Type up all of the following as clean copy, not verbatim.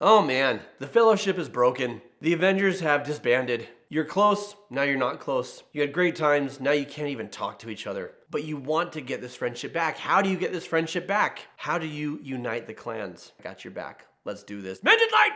Oh man, the fellowship is broken. The Avengers have disbanded. You're close, now you're not close. You had great times, now you can't even talk to each other. But you want to get this friendship back. How do you get this friendship back? How do you unite the clans? I got your back. Let's do this. Mended light!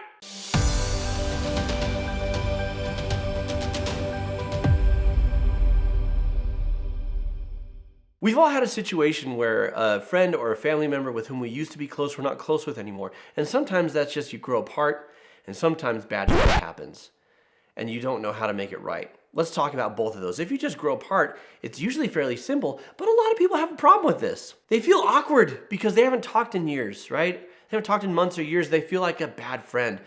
We've all had a situation where a friend or a family member with whom we used to be close, we're not close with anymore. And sometimes that's just you grow apart, and sometimes bad shit happens, and you don't know how to make it right. Let's talk about both of those. If you just grow apart, it's usually fairly simple, but a lot of people have a problem with this. They feel awkward because they haven't talked in years, right? They haven't talked in months or years. They feel like a bad friend.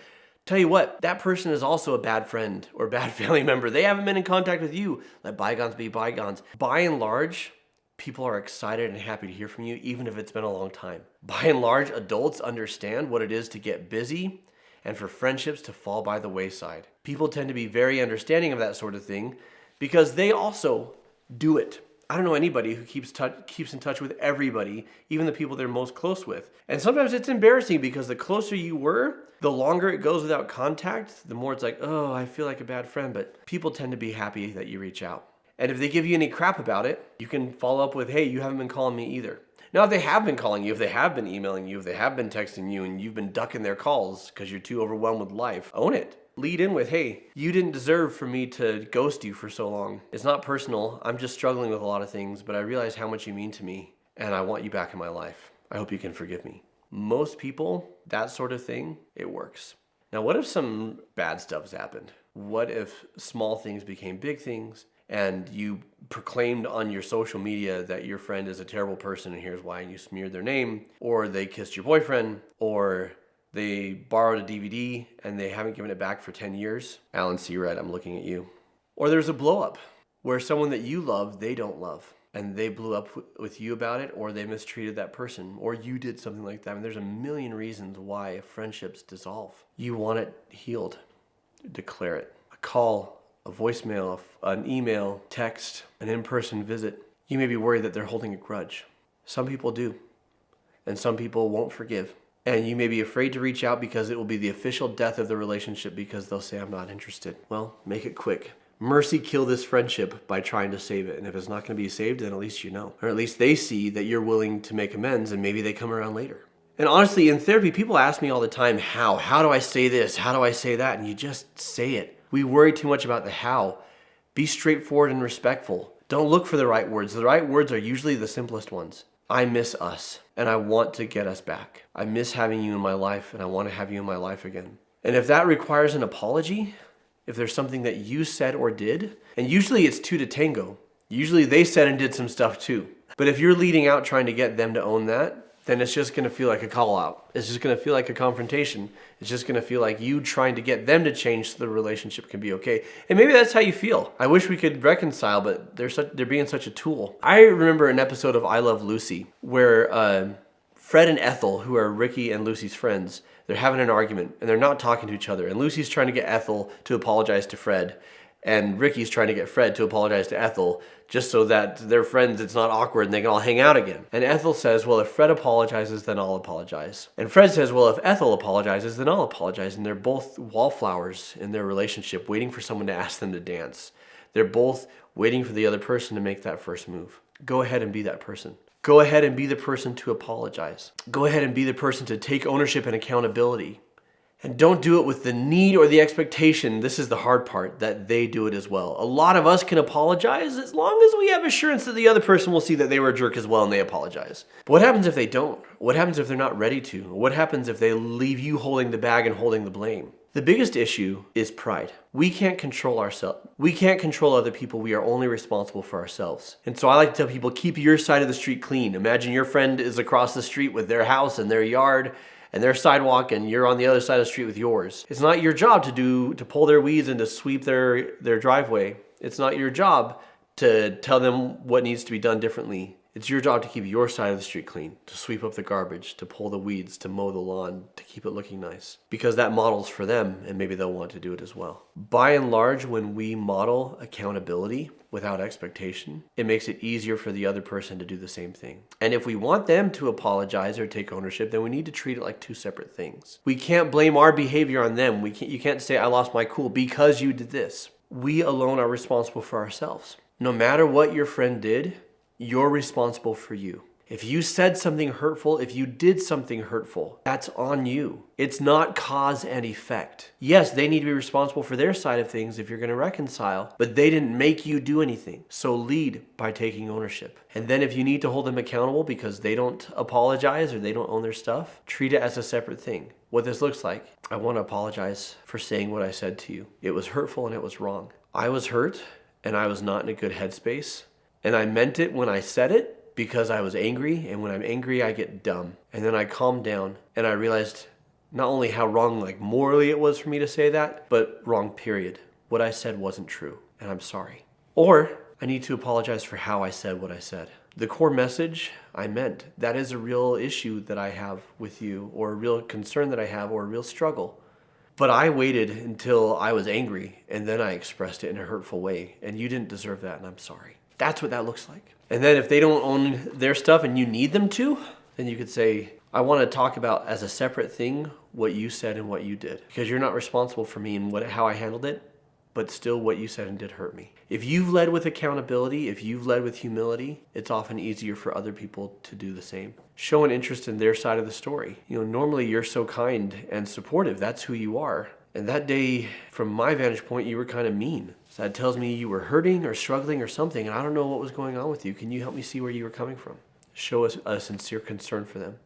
Tell you what, that person is also a bad friend or bad family member. They haven't been in contact with you. Let bygones be bygones. By and large, people are excited and happy to hear from you, even if it's been a long time. By and large, adults understand what it is to get busy and for friendships to fall by the wayside. People tend to be very understanding of that sort of thing because they also do it. I don't know anybody who keeps in touch with everybody, even the people they're most close with. And sometimes it's embarrassing because the closer you were, the longer it goes without contact, the more it's like, oh, I feel like a bad friend. But people tend to be happy that you reach out. And if they give you any crap about it, you can follow up with, hey, you haven't been calling me either. Now, if they have been calling you, if they have been emailing you, if they have been texting you, and you've been ducking their calls because you're too overwhelmed with life, own it. Lead in with, hey, you didn't deserve for me to ghost you for so long. It's not personal. I'm just struggling with a lot of things, but I realize how much you mean to me, and I want you back in my life. I hope you can forgive me. Most people, that sort of thing, it works. Now, what if some bad stuff has happened? What if small things became big things? And you proclaimed on your social media that your friend is a terrible person and here's why, and you smeared their name, or they kissed your boyfriend, or they borrowed a DVD and they haven't given it back for 10 years. Alan Seared, I'm looking at you. Or there's a blow up where someone that you love, they don't love, and they blew up with you about it, or they mistreated that person, or you did something like that. I mean, there's a million reasons why friendships dissolve. You want it healed, declare it. A call, a voicemail, an email, text, an in-person visit. You may be worried that they're holding a grudge. Some people do, and some people won't forgive. And you may be afraid to reach out because it will be the official death of the relationship because they'll say, I'm not interested. Well, make it quick. Mercy kill this friendship by trying to save it. And if it's not going to be saved, then at least you know. Or at least they see that you're willing to make amends and maybe they come around later. And honestly, in therapy, people ask me all the time, how? How do I say this? How do I say that? And you just say it. We worry too much about the how. Be straightforward and respectful. Don't look for the right words. The right words are usually the simplest ones. I miss us, and I want to get us back. I miss having you in my life, and I want to have you in my life again. And if that requires an apology, if there's something that you said or did, and usually it's two to tango. Usually they said and did some stuff too. But if you're leading out trying to get them to own that, then it's just going to feel like a call out. It's just going to feel like a confrontation. It's just going to feel like you trying to get them to change so the relationship can be okay. And maybe that's how you feel. I wish we could reconcile, but they're being such a tool. I remember an episode of I Love Lucy where Fred and Ethel, who are Ricky and Lucy's friends, they're having an argument and they're not talking to each other. And Lucy's trying to get Ethel to apologize to Fred. And Ricky's trying to get Fred to apologize to Ethel just so that they're friends, it's not awkward, and they can all hang out again. And Ethel says, well, if Fred apologizes, then I'll apologize. And Fred says, well, if Ethel apologizes, then I'll apologize. And they're both wallflowers in their relationship, waiting for someone to ask them to dance. They're both waiting for the other person to make that first move. Go ahead and be that person. Go ahead and be the person to apologize. Go ahead and be the person to take ownership and accountability. And don't do it with the need or the expectation, this is the hard part, that they do it as well. A lot of us can apologize as long as we have assurance that the other person will see that they were a jerk as well and they apologize. But what happens if they don't? What happens if they're not ready to? What happens if they leave you holding the bag and holding the blame? The biggest issue is pride. We can't control ourselves. We can't control other people. We are only responsible for ourselves. And so I like to tell people, keep your side of the street clean. Imagine your friend is across the street with their house and their yard and their sidewalk, and you're on the other side of the street with yours. It's not your job to pull their weeds and to sweep their driveway. It's not your job to tell them what needs to be done differently. It's your job to keep your side of the street clean, to sweep up the garbage, to pull the weeds, to mow the lawn, to keep it looking nice. Because that models for them, and maybe they'll want to do it as well. By and large, when we model accountability without expectation, it makes it easier for the other person to do the same thing. And if we want them to apologize or take ownership, then we need to treat it like two separate things. We can't blame our behavior on them. You can't say, I lost my cool because you did this. We alone are responsible for ourselves. No matter what your friend did, you're responsible for you. If you said something hurtful, if you did something hurtful, that's on you. It's not cause and effect. Yes, they need to be responsible for their side of things if you're going to reconcile, but they didn't make you do anything. So lead by taking ownership. And then if you need to hold them accountable because they don't apologize or they don't own their stuff, treat it as a separate thing. What this looks like, I want to apologize for saying what I said to you. It was hurtful and it was wrong. I was hurt and I was not in a good headspace. And I meant it when I said it because I was angry, and when I'm angry, I get dumb. And then I calmed down and I realized not only how wrong, like morally it was for me to say that, but wrong, period. What I said wasn't true, and I'm sorry. Or I need to apologize for how I said what I said. The core message I meant, that is a real issue that I have with you, or a real concern that I have, or a real struggle. But I waited until I was angry, and then I expressed it in a hurtful way, and you didn't deserve that, and I'm sorry. That's what that looks like. And then if they don't own their stuff and you need them to, then you could say, I want to talk about as a separate thing what you said and what you did. Because you're not responsible for me and how I handled it, but still what you said and did hurt me. If you've led with accountability, if you've led with humility, it's often easier for other people to do the same. Show an interest in their side of the story. Normally you're so kind and supportive. That's who you are. And that day, from my vantage point, you were kind of mean. So that tells me you were hurting or struggling or something, and I don't know what was going on with you. Can you help me see where you were coming from? Show us a sincere concern for them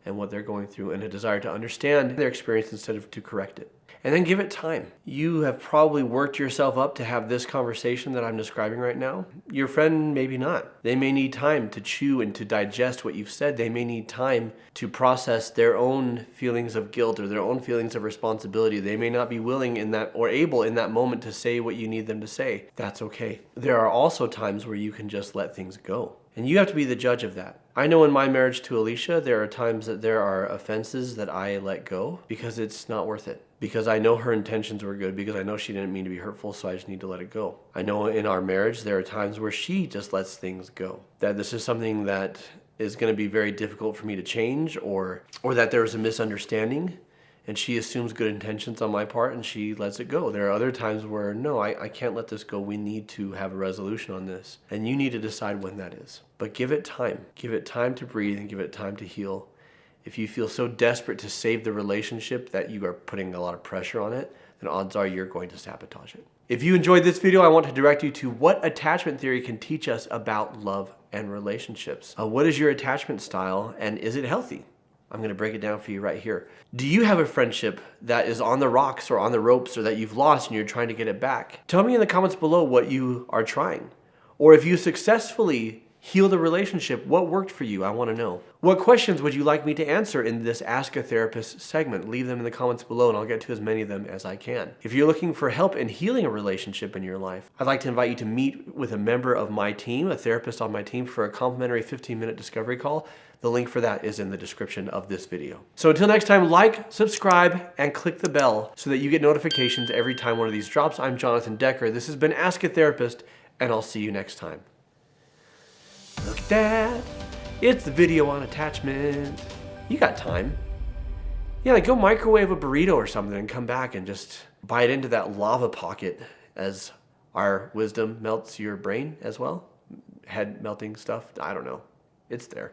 and what they're going through, and a desire to understand their experience instead of to correct it. And then give it time. You have probably worked yourself up to have this conversation that I'm describing right now. Your friend, maybe not. They may need time to chew and to digest what you've said. They may need time to process their own feelings of guilt or their own feelings of responsibility. They may not be willing in that or able in that moment to say what you need them to say. That's okay. There are also times where you can just let things go. And you have to be the judge of that. I know in my marriage to Alicia, there are times that there are offenses that I let go because it's not worth it. Because I know her intentions were good, because I know she didn't mean to be hurtful, so I just need to let it go. I know in our marriage, there are times where she just lets things go. That this is something that is going to be very difficult for me to change, or that there was a misunderstanding, and she assumes good intentions on my part and she lets it go. There are other times where, no, I can't let this go. We need to have a resolution on this. And you need to decide when that is. But give it time. Give it time to breathe and give it time to heal. If you feel so desperate to save the relationship that you are putting a lot of pressure on it, then odds are you're going to sabotage it. If you enjoyed this video, I want to direct you to what attachment theory can teach us about love and relationships. What is your attachment style, and is it healthy? I'm going to break it down for you right here. Do you have a friendship that is on the rocks or on the ropes, or that you've lost and you're trying to get it back? Tell me in the comments below what you are trying. Or if you successfully healed a relationship, what worked for you? I want to know. What questions would you like me to answer in this Ask a Therapist segment? Leave them in the comments below and I'll get to as many of them as I can. If you're looking for help in healing a relationship in your life, I'd like to invite you to meet with a member of my team, a therapist on my team, for a complimentary 15-minute discovery call. The link for that is in the description of this video. So until next time, like, subscribe, and click the bell so that you get notifications every time one of these drops. I'm Jonathan Decker. This has been Ask a Therapist, and I'll see you next time. Look at that. It's the video on attachment. You got time. Yeah, like go microwave a burrito or something and come back and just bite into that lava pocket as our wisdom melts your brain as well. Head melting stuff. I don't know. It's there.